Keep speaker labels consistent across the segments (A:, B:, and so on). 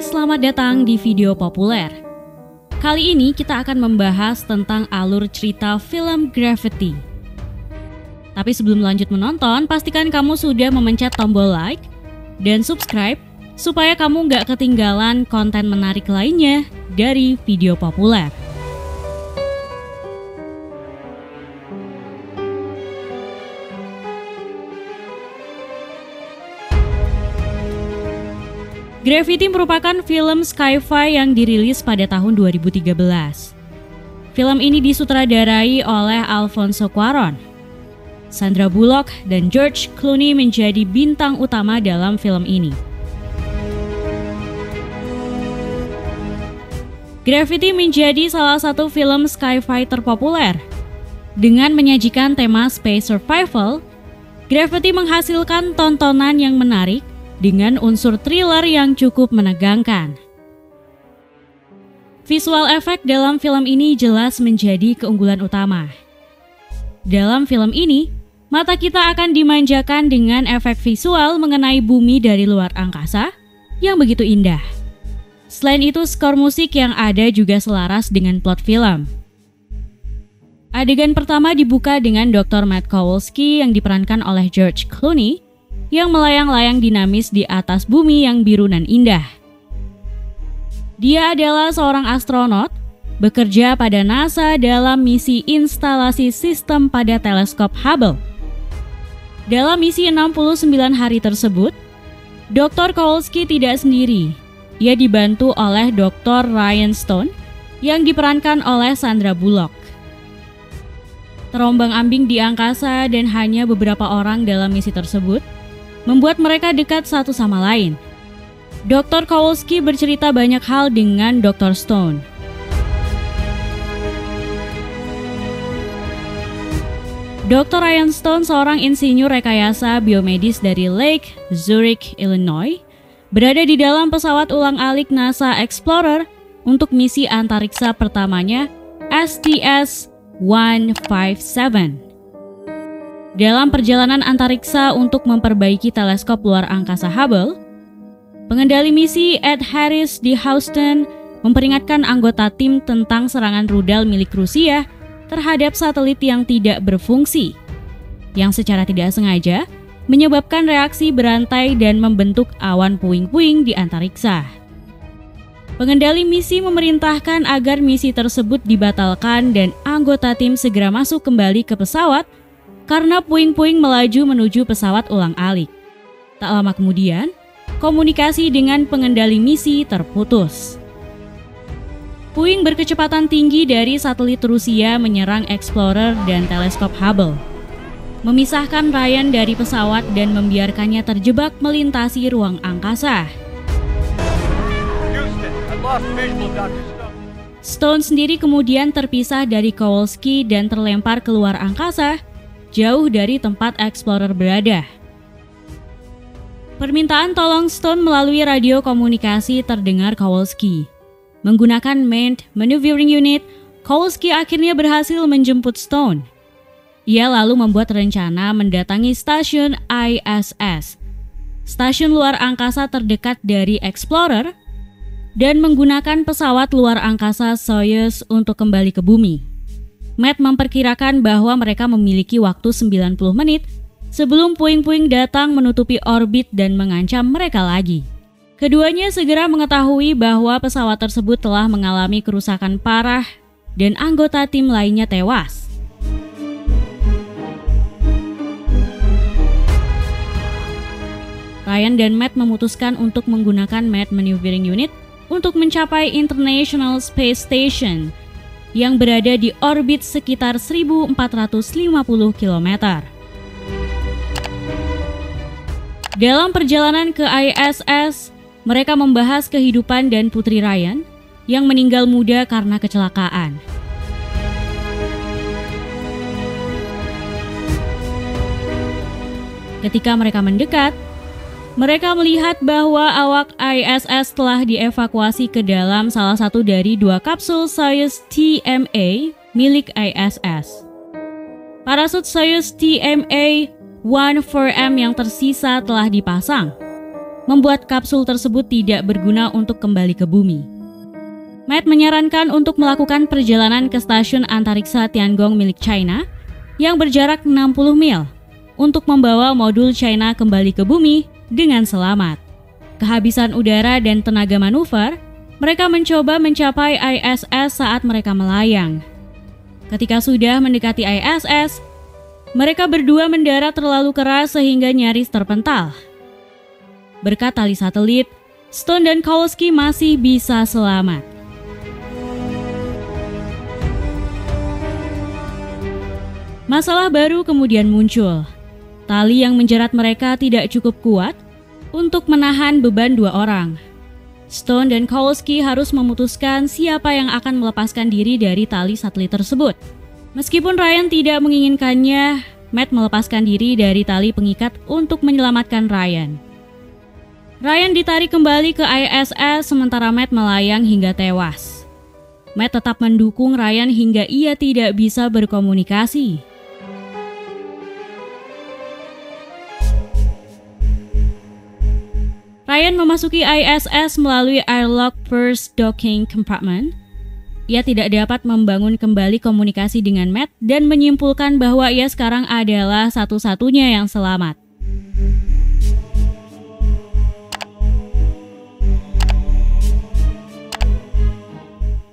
A: selamat datang di video populer. Kali ini kita akan membahas tentang alur cerita film Gravity. Tapi sebelum lanjut menonton, pastikan kamu sudah memencet tombol like dan subscribe supaya kamu nggak ketinggalan konten menarik lainnya dari video populer. Gravity merupakan film sci-fi yang dirilis pada tahun 2013. Film ini disutradarai oleh Alfonso Cuarón. Sandra Bullock dan George Clooney menjadi bintang utama dalam film ini. Gravity menjadi salah satu film sci-fi terpopuler. Dengan menyajikan tema space survival, Gravity menghasilkan tontonan yang menarik dengan unsur thriller yang cukup menegangkan. Visual efek dalam film ini jelas menjadi keunggulan utama. Dalam film ini, mata kita akan dimanjakan dengan efek visual mengenai bumi dari luar angkasa yang begitu indah. Selain itu, skor musik yang ada juga selaras dengan plot film. Adegan pertama dibuka dengan Dr. Matt Kowalski yang diperankan oleh George Clooney yang melayang-layang dinamis di atas bumi yang biru dan indah. Dia adalah seorang astronot bekerja pada NASA dalam misi instalasi sistem pada teleskop Hubble. Dalam misi 69 hari tersebut, Dr. Kowalski tidak sendiri. Ia dibantu oleh Dr. Ryan Stone yang diperankan oleh Sandra Bullock. Terombang-ambing di angkasa dan hanya beberapa orang dalam misi tersebut membuat mereka dekat satu sama lain. Dr. Kowalski bercerita banyak hal dengan Dr. Stone. Dr. Ryan Stone, seorang insinyur rekayasa biomedis dari Lake Zurich, Illinois, berada di dalam pesawat ulang-alik NASA Explorer untuk misi antariksa pertamanya STS-157. Dalam perjalanan antariksa untuk memperbaiki teleskop luar angkasa Hubble, pengendali misi Ed Harris di Houston memperingatkan anggota tim tentang serangan rudal milik Rusia terhadap satelit yang tidak berfungsi, yang secara tidak sengaja menyebabkan reaksi berantai dan membentuk awan puing-puing di antariksa. Pengendali misi memerintahkan agar misi tersebut dibatalkan dan anggota tim segera masuk kembali ke pesawat karena puing-puing melaju menuju pesawat ulang-alik. Tak lama kemudian, komunikasi dengan pengendali misi terputus. Puing berkecepatan tinggi dari satelit Rusia menyerang Explorer dan teleskop Hubble, memisahkan Ryan dari pesawat dan membiarkannya terjebak melintasi ruang angkasa. Stone sendiri kemudian terpisah dari Kowalski dan terlempar keluar angkasa, jauh dari tempat Explorer berada. Permintaan tolong Stone melalui radio komunikasi terdengar Kowalski. Menggunakan Manned Maneuvering Unit, Kowalski akhirnya berhasil menjemput Stone. Ia lalu membuat rencana mendatangi stasiun ISS, stasiun luar angkasa terdekat dari Explorer, dan menggunakan pesawat luar angkasa Soyuz untuk kembali ke bumi. Matt memperkirakan bahwa mereka memiliki waktu 90 menit sebelum puing-puing datang menutupi orbit dan mengancam mereka lagi. Keduanya segera mengetahui bahwa pesawat tersebut telah mengalami kerusakan parah dan anggota tim lainnya tewas. Ryan dan Matt memutuskan untuk menggunakan Manned Maneuvering Unit untuk mencapai International Space Station yang berada di orbit sekitar 1.450 km. Dalam perjalanan ke ISS, mereka membahas kehidupan dan putri Ryan yang meninggal muda karena kecelakaan. Ketika mereka mendekat, mereka melihat bahwa awak ISS telah dievakuasi ke dalam salah satu dari dua kapsul Soyuz TMA milik ISS. Parasut Soyuz TMA-14M yang tersisa telah dipasang. membuat kapsul tersebut tidak berguna untuk kembali ke bumi. Matt menyarankan untuk melakukan perjalanan ke stasiun antariksa Tiangong milik China yang berjarak 60 mil untuk membawa modul China kembali ke bumi dengan selamat. Kehabisan udara dan tenaga manuver, mereka mencoba mencapai ISS saat mereka melayang. Ketika sudah mendekati ISS, mereka berdua mendarat terlalu keras sehingga nyaris terpental. Berkat tali satelit, Stone dan Kowalski masih bisa selamat. Masalah baru kemudian muncul. Tali yang menjerat mereka tidak cukup kuat untuk menahan beban dua orang. Stone dan Kowalski harus memutuskan siapa yang akan melepaskan diri dari tali satelit tersebut. Meskipun Ryan tidak menginginkannya, Matt melepaskan diri dari tali pengikat untuk menyelamatkan Ryan. Ryan ditarik kembali ke ISS sementara Matt melayang hingga tewas. Matt tetap mendukung Ryan hingga ia tidak bisa berkomunikasi. Ryan memasuki ISS melalui airlock first docking compartment. Ia tidak dapat membangun kembali komunikasi dengan Matt dan menyimpulkan bahwa ia sekarang adalah satu-satunya yang selamat.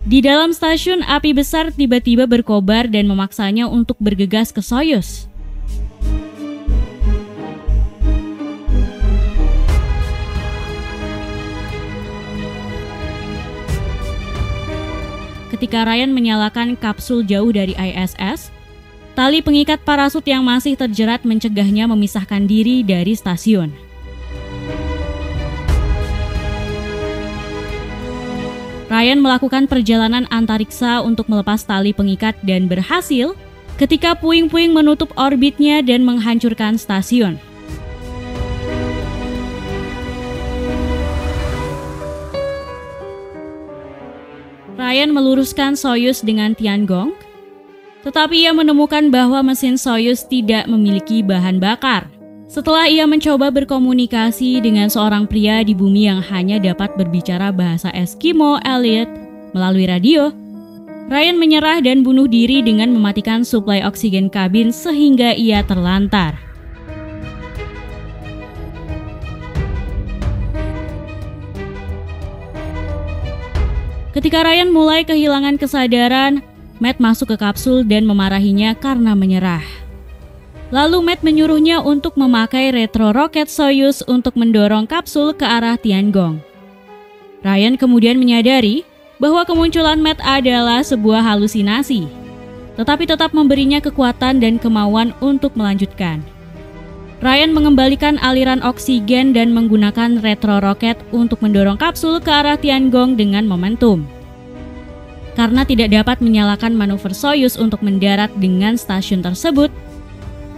A: Di dalam stasiun, api besar tiba-tiba berkobar dan memaksanya untuk bergegas ke Soyuz. Ketika Ryan menyalakan kapsul jauh dari ISS, tali pengikat parasut yang masih terjerat mencegahnya memisahkan diri dari stasiun. Ryan melakukan perjalanan antariksa untuk melepas tali pengikat dan berhasil ketika puing-puing menutup orbitnya dan menghancurkan stasiun. Ryan meluruskan Soyuz dengan Tiangong, tetapi ia menemukan bahwa mesin Soyuz tidak memiliki bahan bakar. Setelah ia mencoba berkomunikasi dengan seorang pria di bumi yang hanya dapat berbicara bahasa Eskimo, Elliot, melalui radio, Ryan menyerah dan bunuh diri dengan mematikan suplai oksigen kabin sehingga ia terlantar. Ketika Ryan mulai kehilangan kesadaran, Matt masuk ke kapsul dan memarahinya karena menyerah. Lalu Matt menyuruhnya untuk memakai retro roket Soyuz untuk mendorong kapsul ke arah Tiangong. Ryan kemudian menyadari bahwa kemunculan Matt adalah sebuah halusinasi, tetapi tetap memberinya kekuatan dan kemauan untuk melanjutkan. Ryan mengembalikan aliran oksigen dan menggunakan retro roket untuk mendorong kapsul ke arah Tiangong dengan momentum. Karena tidak dapat menyalakan manuver Soyuz untuk mendarat dengan stasiun tersebut,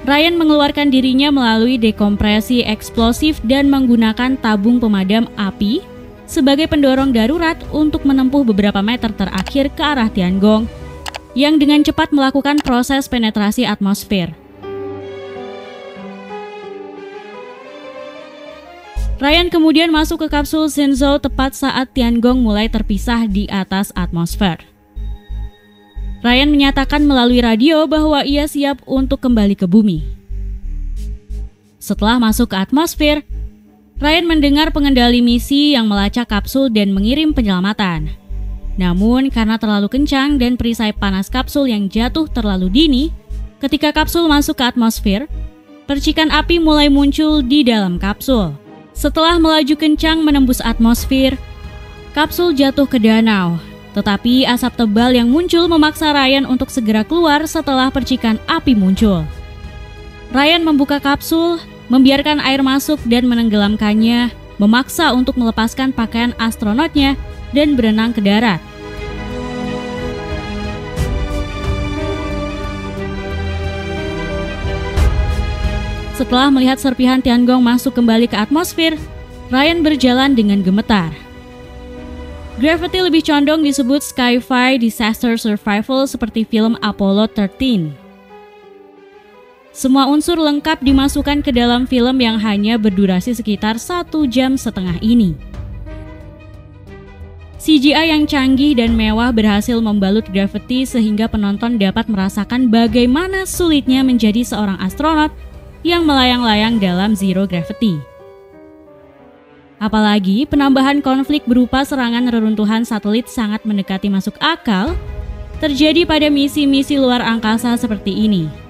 A: Ryan mengeluarkan dirinya melalui dekompresi eksplosif dan menggunakan tabung pemadam api sebagai pendorong darurat untuk menempuh beberapa meter terakhir ke arah Tiangong yang dengan cepat melakukan proses penetrasi atmosfer. Ryan kemudian masuk ke kapsul Shenzhou tepat saat Tiangong mulai terpisah di atas atmosfer. Ryan menyatakan melalui radio bahwa ia siap untuk kembali ke bumi. Setelah masuk ke atmosfer, Ryan mendengar pengendali misi yang melacak kapsul dan mengirim penyelamatan. Namun karena terlalu kencang dan perisai panas kapsul yang jatuh terlalu dini, ketika kapsul masuk ke atmosfer, percikan api mulai muncul di dalam kapsul. Setelah melaju kencang menembus atmosfer, kapsul jatuh ke danau, tetapi asap tebal yang muncul memaksa Ryan untuk segera keluar setelah percikan api muncul. Ryan membuka kapsul, membiarkan air masuk dan menenggelamkannya, memaksa untuk melepaskan pakaian astronotnya dan berenang ke darat. Setelah melihat serpihan Tiangong masuk kembali ke atmosfer, Ryan berjalan dengan gemetar. Gravity lebih condong disebut sci-fi disaster survival seperti film Apollo 13. Semua unsur lengkap dimasukkan ke dalam film yang hanya berdurasi sekitar 1,5 jam ini. CGI yang canggih dan mewah berhasil membalut Gravity sehingga penonton dapat merasakan bagaimana sulitnya menjadi seorang astronot yang melayang-layang dalam zero gravity. Apalagi penambahan konflik berupa serangan reruntuhan satelit sangat mendekati masuk akal terjadi pada misi-misi luar angkasa seperti ini.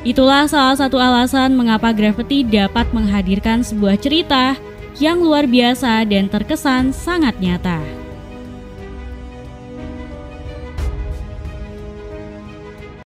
A: Itulah salah satu alasan mengapa Gravity dapat menghadirkan sebuah cerita yang luar biasa dan terkesan sangat nyata.